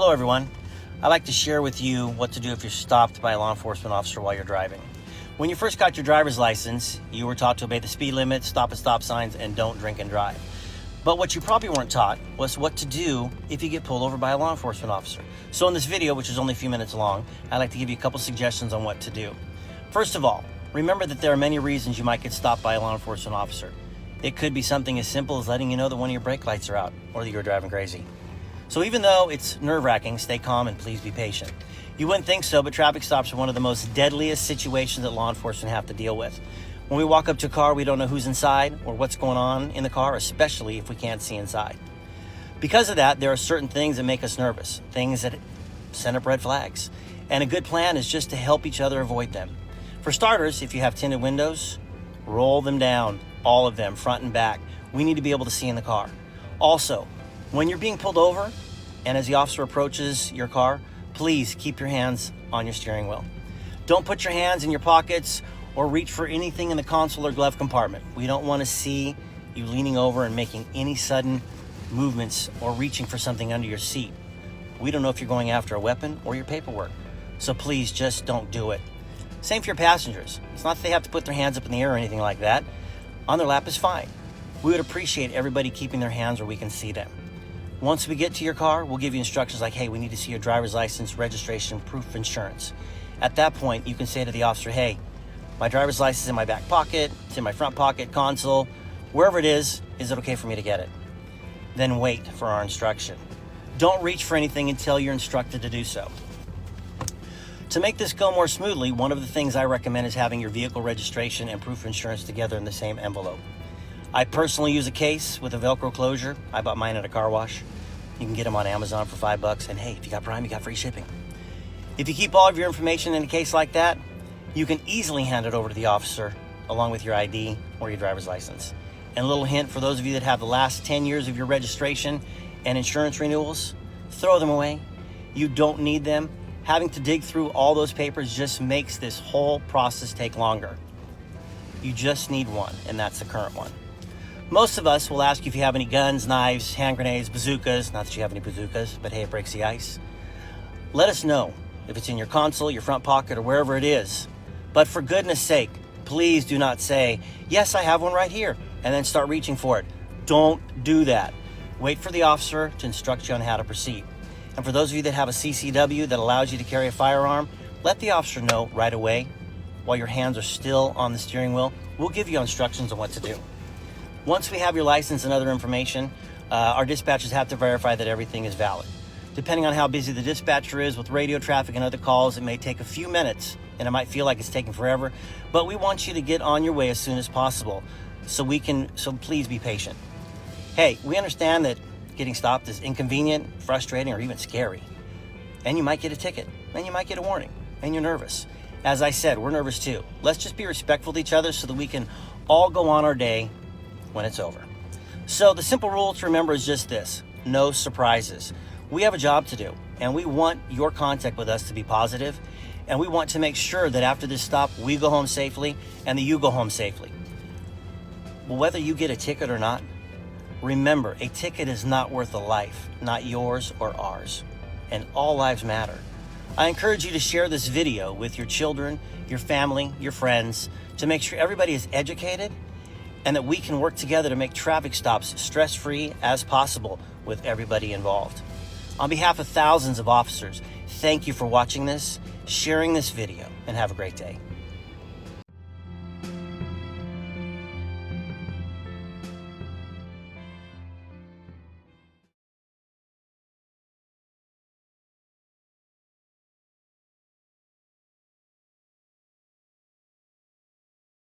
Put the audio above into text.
Hello everyone. I'd like to share with you what to do if you're stopped by a law enforcement officer while you're driving. When you first got your driver's license, you were taught to obey the speed limit, stop at stop signs, and don't drink and drive. But what you probably weren't taught was what to do if you get pulled over by a law enforcement officer. So in this video, which is only a few minutes long, I'd like to give you a couple suggestions on what to do. First of all, remember that there are many reasons you might get stopped by a law enforcement officer. It could be something as simple as letting you know that one of your brake lights are out or that you're driving crazy. So even though it's nerve-wracking, stay calm and please be patient. You wouldn't think so, but traffic stops are one of the most deadliest situations that law enforcement have to deal with. When we walk up to a car, we don't know who's inside or what's going on in the car, especially if we can't see inside. Because of that, there are certain things that make us nervous, things that send up red flags. And a good plan is just to help each other avoid them. For starters, if you have tinted windows, roll them down, all of them, front and back. We need to be able to see in the car. Also, when you're being pulled over and as the officer approaches your car, please keep your hands on your steering wheel. Don't put your hands in your pockets or reach for anything in the console or glove compartment. We don't want to see you leaning over and making any sudden movements or reaching for something under your seat. We don't know if you're going after a weapon or your paperwork, so please just don't do it. Same for your passengers. It's not that they have to put their hands up in the air or anything like that. On their lap is fine. We would appreciate everybody keeping their hands where we can see them. Once we get to your car, we'll give you instructions like, hey, we need to see your driver's license, registration, proof of insurance. At that point, you can say to the officer, hey, my driver's license is in my back pocket, it's in my front pocket, console, wherever it is it okay for me to get it? Then wait for our instruction. Don't reach for anything until you're instructed to do so. To make this go more smoothly, one of the things I recommend is having your vehicle registration and proof of insurance together in the same envelope. I personally use a case with a Velcro closure. I bought mine at a car wash. You can get them on Amazon for $5. And hey, if you got Prime, you got free shipping. If you keep all of your information in a case like that, you can easily hand it over to the officer along with your ID or your driver's license. And a little hint for those of you that have the last 10 years of your registration and insurance renewals, throw them away. You don't need them. Having to dig through all those papers just makes this whole process take longer. You just need one, and that's the current one. Most of us will ask you if you have any guns, knives, hand grenades, bazookas. Not that you have any bazookas, but hey, it breaks the ice. Let us know if it's in your console, your front pocket, or wherever it is. But for goodness sake, please do not say, yes, I have one right here, and then start reaching for it. Don't do that. Wait for the officer to instruct you on how to proceed. And for those of you that have a CCW that allows you to carry a firearm, let the officer know right away while your hands are still on the steering wheel. We'll give you instructions on what to do. Once we have your license and other information, our dispatchers have to verify that everything is valid. Depending on how busy the dispatcher is with radio traffic and other calls, it may take a few minutes and it might feel like it's taking forever, but we want you to get on your way as soon as possible so please be patient. Hey, we understand that getting stopped is inconvenient, frustrating, or even scary. And you might get a ticket, and you might get a warning, and you're nervous. As I said, we're nervous too. Let's just be respectful to each other so that we can all go on our day when it's over. So the simple rule to remember is just this: no surprises. We have a job to do, and we want your contact with us to be positive, and we want to make sure that after this stop, we go home safely and that you go home safely. Well, whether you get a ticket or not, remember, a ticket is not worth a life, not yours or ours, and all lives matter. I encourage you to share this video with your children, your family, your friends, to make sure everybody is educated and that we can work together to make traffic stops stress-free as possible with everybody involved. On behalf of thousands of officers, thank you for watching this, sharing this video, and have a great day.